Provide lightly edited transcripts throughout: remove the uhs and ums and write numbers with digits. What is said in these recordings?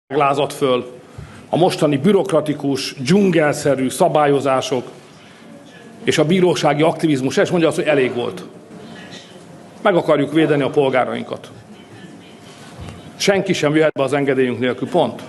lázadt föl a mostani bürokratikus, dzsungelszerű szabályozások és a bírósági aktivizmus, és mondja azt, hogy elég volt. Meg akarjuk védeni a polgárainkat. Senki sem jöhet be az engedélyünk nélkül, pont.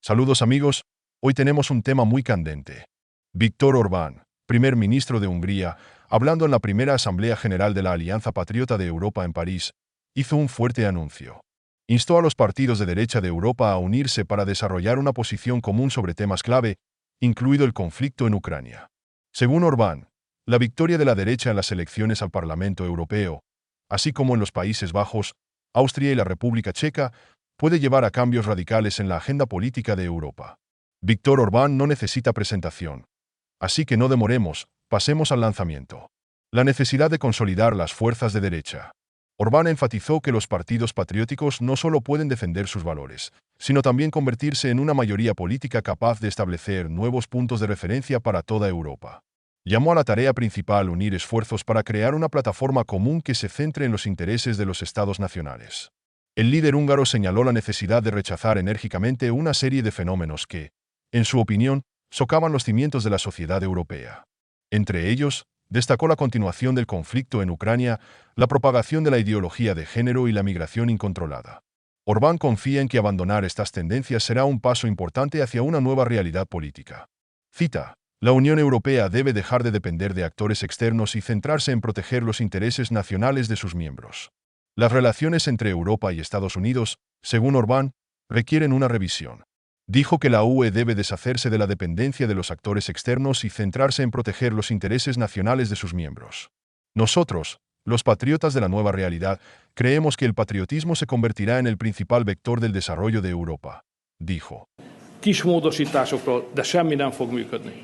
Saludos amigos, hoy tenemos un tema muy candente. Viktor Orbán, primer ministro de Hungría, hablando en la primera Asamblea General de la Alianza Patriota de Europa en París, hizo un fuerte anuncio. Instó a los partidos de derecha de Europa a unirse para desarrollar una posición común sobre temas clave, incluido el conflicto en Ucrania. Según Orbán, la victoria de la derecha en las elecciones al Parlamento Europeo, así como en los Países Bajos, Austria y la República Checa, puede llevar a cambios radicales en la agenda política de Europa. Viktor Orbán no necesita presentación. Así que no demoremos, pasemos al lanzamiento. La necesidad de consolidar las fuerzas de derecha. Orbán enfatizó que los partidos patrióticos no solo pueden defender sus valores, sino también convertirse en una mayoría política capaz de establecer nuevos puntos de referencia para toda Europa. Llamó a la tarea principal unir esfuerzos para crear una plataforma común que se centre en los intereses de los estados nacionales. El líder húngaro señaló la necesidad de rechazar enérgicamente una serie de fenómenos que, en su opinión, socavan los cimientos de la sociedad europea. Entre ellos, destacó la continuación del conflicto en Ucrania, la propagación de la ideología de género y la migración incontrolada. Orbán confía en que abandonar estas tendencias será un paso importante hacia una nueva realidad política. Cita: la Unión Europea debe dejar de depender de actores externos y centrarse en proteger los intereses nacionales de sus miembros. Las relaciones entre Europa y Estados Unidos, según Orbán, requieren una revisión. Dijo que la UE debe deshacerse de la dependencia de los actores externos y centrarse en proteger los intereses nacionales de sus miembros. Nosotros, los patriotas de la nueva realidad, creemos que el patriotismo se convertirá en el principal vector del desarrollo de Europa, dijo. Kis módosításokról, de semmi nem fog működni.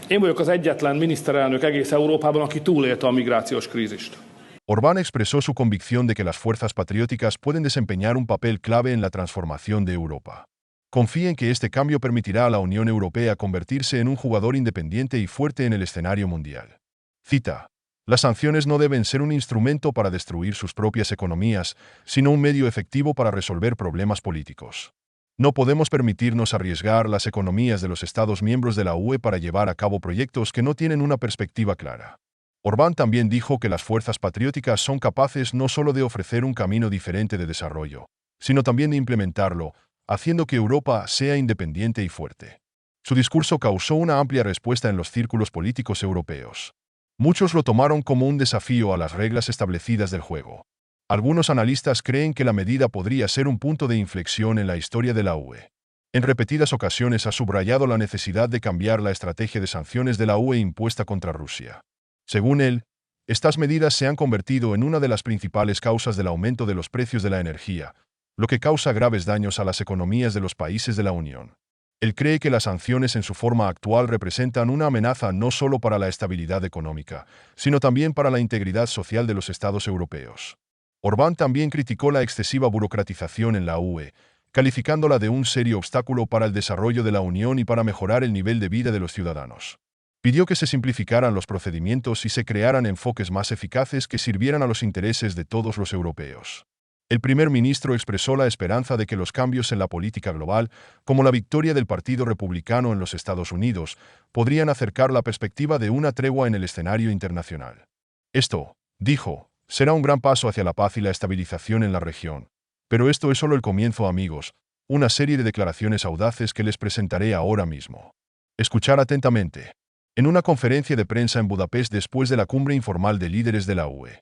Én vagyok az egyetlen miniszterelnök egész Európában, aki túlélte a migrációs krízist. Orbán expresó su convicción de que las fuerzas patrióticas pueden desempeñar un papel clave en la transformación de Europa. Confía en que este cambio permitirá a la Unión Europea convertirse en un jugador independiente y fuerte en el escenario mundial. Cita: las sanciones no deben ser un instrumento para destruir sus propias economías, sino un medio efectivo para resolver problemas políticos. No podemos permitirnos arriesgar las economías de los Estados miembros de la UE para llevar a cabo proyectos que no tienen una perspectiva clara. Orbán también dijo que las fuerzas patrióticas son capaces no solo de ofrecer un camino diferente de desarrollo, sino también de implementarlo, haciendo que Europa sea independiente y fuerte. Su discurso causó una amplia respuesta en los círculos políticos europeos. Muchos lo tomaron como un desafío a las reglas establecidas del juego. Algunos analistas creen que la medida podría ser un punto de inflexión en la historia de la UE. En repetidas ocasiones ha subrayado la necesidad de cambiar la estrategia de sanciones de la UE impuesta contra Rusia. Según él, estas medidas se han convertido en una de las principales causas del aumento de los precios de la energía, lo que causa graves daños a las economías de los países de la Unión. Él cree que las sanciones en su forma actual representan una amenaza no solo para la estabilidad económica, sino también para la integridad social de los Estados europeos. Orbán también criticó la excesiva burocratización en la UE, calificándola de un serio obstáculo para el desarrollo de la Unión y para mejorar el nivel de vida de los ciudadanos. Pidió que se simplificaran los procedimientos y se crearan enfoques más eficaces que sirvieran a los intereses de todos los europeos. El primer ministro expresó la esperanza de que los cambios en la política global, como la victoria del Partido Republicano en los Estados Unidos, podrían acercar la perspectiva de una tregua en el escenario internacional. Esto, dijo, será un gran paso hacia la paz y la estabilización en la región. Pero esto es solo el comienzo, amigos, una serie de declaraciones audaces que les presentaré ahora mismo. Escuchar atentamente. En una conferencia de prensa en Budapest después de la cumbre informal de líderes de la UE,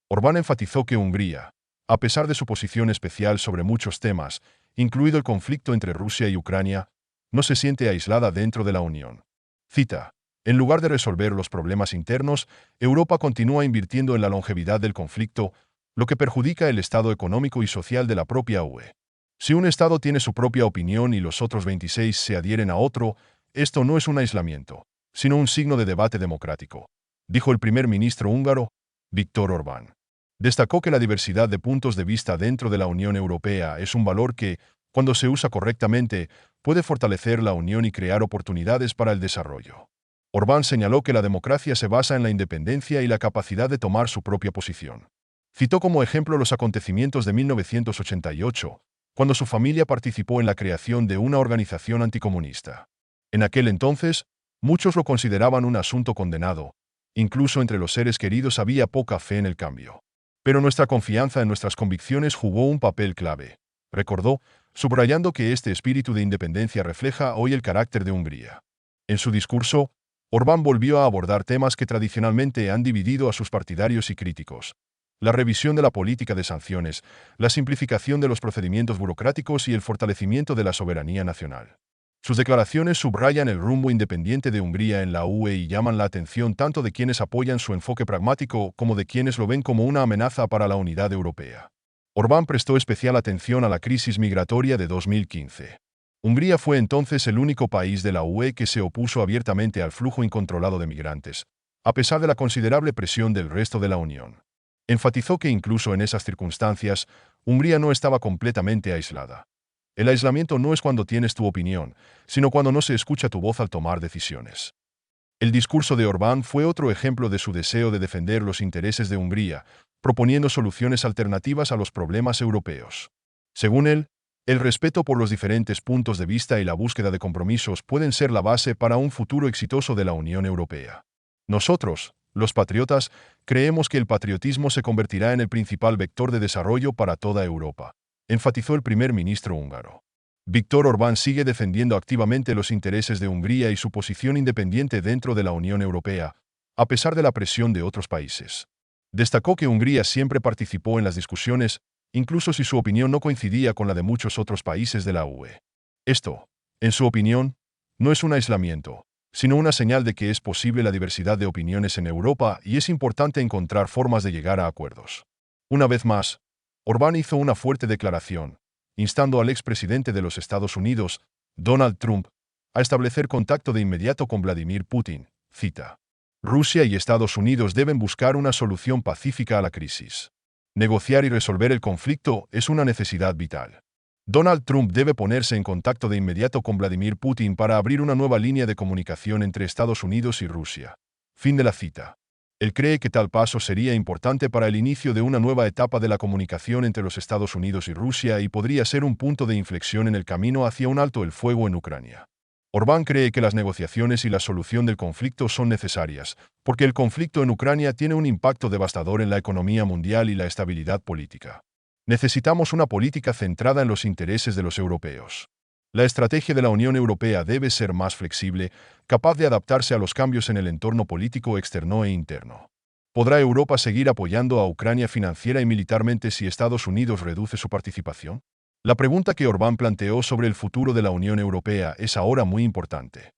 Orbán enfatizó que Hungría, a pesar de su posición especial sobre muchos temas, incluido el conflicto entre Rusia y Ucrania, no se siente aislada dentro de la Unión. Cita: en lugar de resolver los problemas internos, Europa continúa invirtiendo en la longevidad del conflicto, lo que perjudica el estado económico y social de la propia UE. Si un estado tiene su propia opinión y los otros 26 se adhieren a otro, esto no es un aislamiento, sino un signo de debate democrático, dijo el primer ministro húngaro, Viktor Orbán. Destacó que la diversidad de puntos de vista dentro de la Unión Europea es un valor que, cuando se usa correctamente, puede fortalecer la Unión y crear oportunidades para el desarrollo. Orbán señaló que la democracia se basa en la independencia y la capacidad de tomar su propia posición. Citó como ejemplo los acontecimientos de 1988, cuando su familia participó en la creación de una organización anticomunista. En aquel entonces, muchos lo consideraban un asunto condenado. Incluso entre los seres queridos había poca fe en el cambio. Pero nuestra confianza en nuestras convicciones jugó un papel clave, recordó, subrayando que este espíritu de independencia refleja hoy el carácter de Hungría. En su discurso, Orbán volvió a abordar temas que tradicionalmente han dividido a sus partidarios y críticos: la revisión de la política de sanciones, la simplificación de los procedimientos burocráticos y el fortalecimiento de la soberanía nacional. Sus declaraciones subrayan el rumbo independiente de Hungría en la UE y llaman la atención tanto de quienes apoyan su enfoque pragmático como de quienes lo ven como una amenaza para la unidad europea. Orbán prestó especial atención a la crisis migratoria de 2015. Hungría fue entonces el único país de la UE que se opuso abiertamente al flujo incontrolado de migrantes, a pesar de la considerable presión del resto de la Unión. Enfatizó que incluso en esas circunstancias, Hungría no estaba completamente aislada. El aislamiento no es cuando tienes tu opinión, sino cuando no se escucha tu voz al tomar decisiones. El discurso de Orbán fue otro ejemplo de su deseo de defender los intereses de Hungría, proponiendo soluciones alternativas a los problemas europeos. Según él, el respeto por los diferentes puntos de vista y la búsqueda de compromisos pueden ser la base para un futuro exitoso de la Unión Europea. Nosotros, los patriotas, creemos que el patriotismo se convertirá en el principal vector de desarrollo para toda Europa, enfatizó el primer ministro húngaro. Viktor Orbán sigue defendiendo activamente los intereses de Hungría y su posición independiente dentro de la Unión Europea, a pesar de la presión de otros países. Destacó que Hungría siempre participó en las discusiones, incluso si su opinión no coincidía con la de muchos otros países de la UE. Esto, en su opinión, no es un aislamiento, sino una señal de que es posible la diversidad de opiniones en Europa y es importante encontrar formas de llegar a acuerdos. Una vez más, Orbán hizo una fuerte declaración, instando al expresidente de los Estados Unidos, Donald Trump, a establecer contacto de inmediato con Vladimir Putin. Cita: Rusia y Estados Unidos deben buscar una solución pacífica a la crisis. Negociar y resolver el conflicto es una necesidad vital. Donald Trump debe ponerse en contacto de inmediato con Vladimir Putin para abrir una nueva línea de comunicación entre Estados Unidos y Rusia. Fin de la cita. Él cree que tal paso sería importante para el inicio de una nueva etapa de la comunicación entre los Estados Unidos y Rusia y podría ser un punto de inflexión en el camino hacia un alto el fuego en Ucrania. Orbán cree que las negociaciones y la solución del conflicto son necesarias, porque el conflicto en Ucrania tiene un impacto devastador en la economía mundial y la estabilidad política. Necesitamos una política centrada en los intereses de los europeos. La estrategia de la Unión Europea debe ser más flexible, capaz de adaptarse a los cambios en el entorno político externo e interno. ¿Podrá Europa seguir apoyando a Ucrania financiera y militarmente si Estados Unidos reduce su participación? La pregunta que Orbán planteó sobre el futuro de la Unión Europea es ahora muy importante.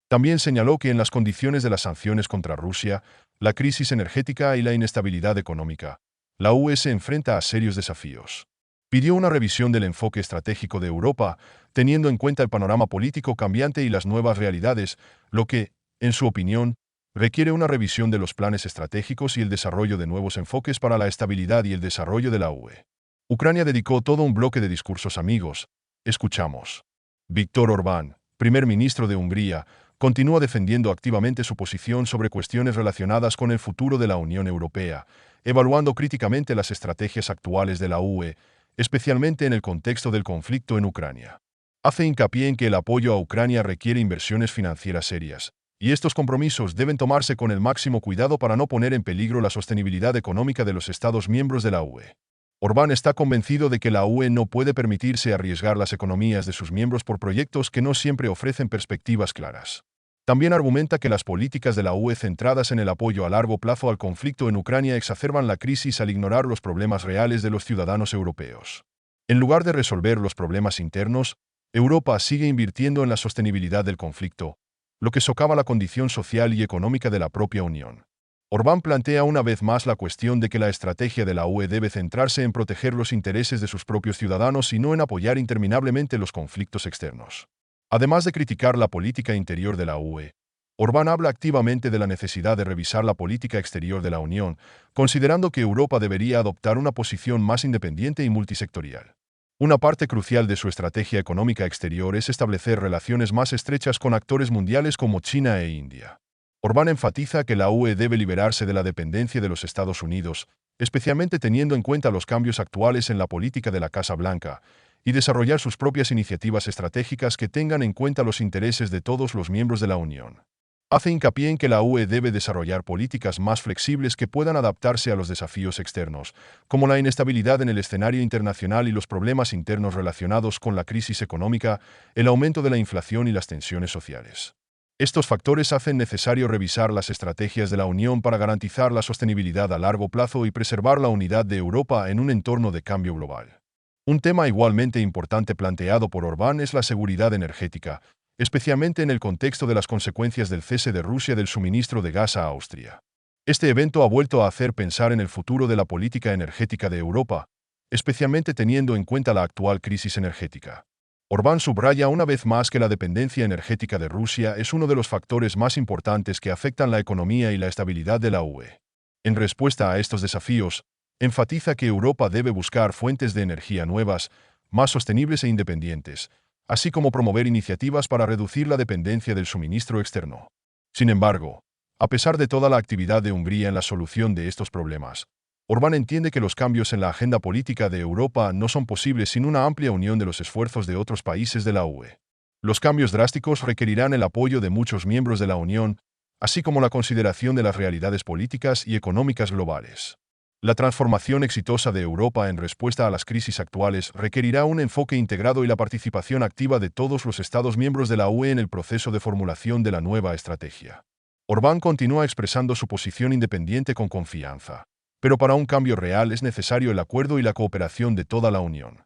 También señaló que en las condiciones de las sanciones contra Rusia, la crisis energética y la inestabilidad económica, la UE se enfrenta a serios desafíos. Pidió una revisión del enfoque estratégico de Europa, teniendo en cuenta el panorama político cambiante y las nuevas realidades, lo que, en su opinión, requiere una revisión de los planes estratégicos y el desarrollo de nuevos enfoques para la estabilidad y el desarrollo de la UE. Ucrania dedicó todo un bloque de discursos amigos. Escuchamos. Viktor Orbán, primer ministro de Hungría, continúa defendiendo activamente su posición sobre cuestiones relacionadas con el futuro de la Unión Europea, evaluando críticamente las estrategias actuales de la UE, especialmente en el contexto del conflicto en Ucrania. Hace hincapié en que el apoyo a Ucrania requiere inversiones financieras serias, y estos compromisos deben tomarse con el máximo cuidado para no poner en peligro la sostenibilidad económica de los Estados miembros de la UE. Orbán está convencido de que la UE no puede permitirse arriesgar las economías de sus miembros por proyectos que no siempre ofrecen perspectivas claras. También argumenta que las políticas de la UE centradas en el apoyo a largo plazo al conflicto en Ucrania exacerban la crisis al ignorar los problemas reales de los ciudadanos europeos. En lugar de resolver los problemas internos, Europa sigue invirtiendo en la sostenibilidad del conflicto, lo que socava la condición social y económica de la propia Unión. Orbán plantea una vez más la cuestión de que la estrategia de la UE debe centrarse en proteger los intereses de sus propios ciudadanos y no en apoyar interminablemente los conflictos externos. Además de criticar la política interior de la UE, Orbán habla activamente de la necesidad de revisar la política exterior de la Unión, considerando que Europa debería adoptar una posición más independiente y multisectorial. Una parte crucial de su estrategia económica exterior es establecer relaciones más estrechas con actores mundiales como China e India. Orbán enfatiza que la UE debe liberarse de la dependencia de los Estados Unidos, especialmente teniendo en cuenta los cambios actuales en la política de la Casa Blanca, y desarrollar sus propias iniciativas estratégicas que tengan en cuenta los intereses de todos los miembros de la Unión. Hace hincapié en que la UE debe desarrollar políticas más flexibles que puedan adaptarse a los desafíos externos, como la inestabilidad en el escenario internacional y los problemas internos relacionados con la crisis económica, el aumento de la inflación y las tensiones sociales. Estos factores hacen necesario revisar las estrategias de la Unión para garantizar la sostenibilidad a largo plazo y preservar la unidad de Europa en un entorno de cambio global. Un tema igualmente importante planteado por Orbán es la seguridad energética, especialmente en el contexto de las consecuencias del cese de Rusia del suministro de gas a Austria. Este evento ha vuelto a hacer pensar en el futuro de la política energética de Europa, especialmente teniendo en cuenta la actual crisis energética. Orbán subraya una vez más que la dependencia energética de Rusia es uno de los factores más importantes que afectan la economía y la estabilidad de la UE. En respuesta a estos desafíos, enfatiza que Europa debe buscar fuentes de energía nuevas, más sostenibles e independientes, así como promover iniciativas para reducir la dependencia del suministro externo. Sin embargo, a pesar de toda la actividad de Hungría en la solución de estos problemas, Orbán entiende que los cambios en la agenda política de Europa no son posibles sin una amplia unión de los esfuerzos de otros países de la UE. Los cambios drásticos requerirán el apoyo de muchos miembros de la Unión, así como la consideración de las realidades políticas y económicas globales. La transformación exitosa de Europa en respuesta a las crisis actuales requerirá un enfoque integrado y la participación activa de todos los Estados miembros de la UE en el proceso de formulación de la nueva estrategia. Orbán continúa expresando su posición independiente con confianza, pero para un cambio real es necesario el acuerdo y la cooperación de toda la Unión.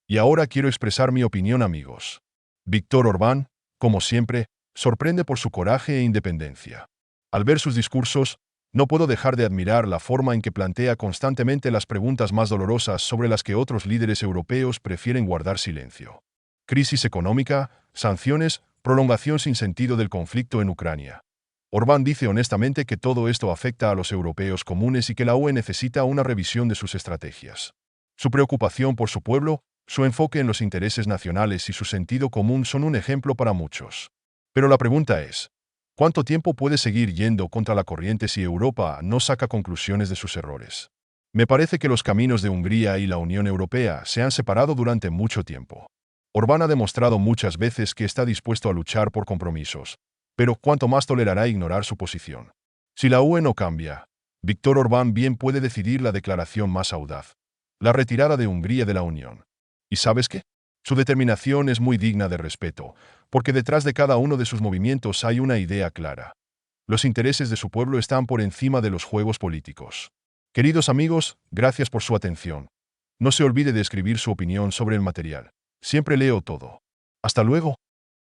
Y ahora quiero expresar mi opinión, amigos. Viktor Orbán, como siempre, sorprende por su coraje e independencia. Al ver sus discursos, no puedo dejar de admirar la forma en que plantea constantemente las preguntas más dolorosas sobre las que otros líderes europeos prefieren guardar silencio. Crisis económica, sanciones, prolongación sin sentido del conflicto en Ucrania. Orbán dice honestamente que todo esto afecta a los europeos comunes y que la UE necesita una revisión de sus estrategias. Su preocupación por su pueblo, su enfoque en los intereses nacionales y su sentido común son un ejemplo para muchos. Pero la pregunta es, ¿cuánto tiempo puede seguir yendo contra la corriente si Europa no saca conclusiones de sus errores? Me parece que los caminos de Hungría y la Unión Europea se han separado durante mucho tiempo. Orbán ha demostrado muchas veces que está dispuesto a luchar por compromisos, pero ¿cuánto más tolerará ignorar su posición? Si la UE no cambia, Viktor Orbán bien puede decidir la declaración más audaz: la retirada de Hungría de la Unión. ¿Y sabes qué? Su determinación es muy digna de respeto, porque detrás de cada uno de sus movimientos hay una idea clara. Los intereses de su pueblo están por encima de los juegos políticos. Queridos amigos, gracias por su atención. No se olvide de escribir su opinión sobre el material. Siempre leo todo. Hasta luego.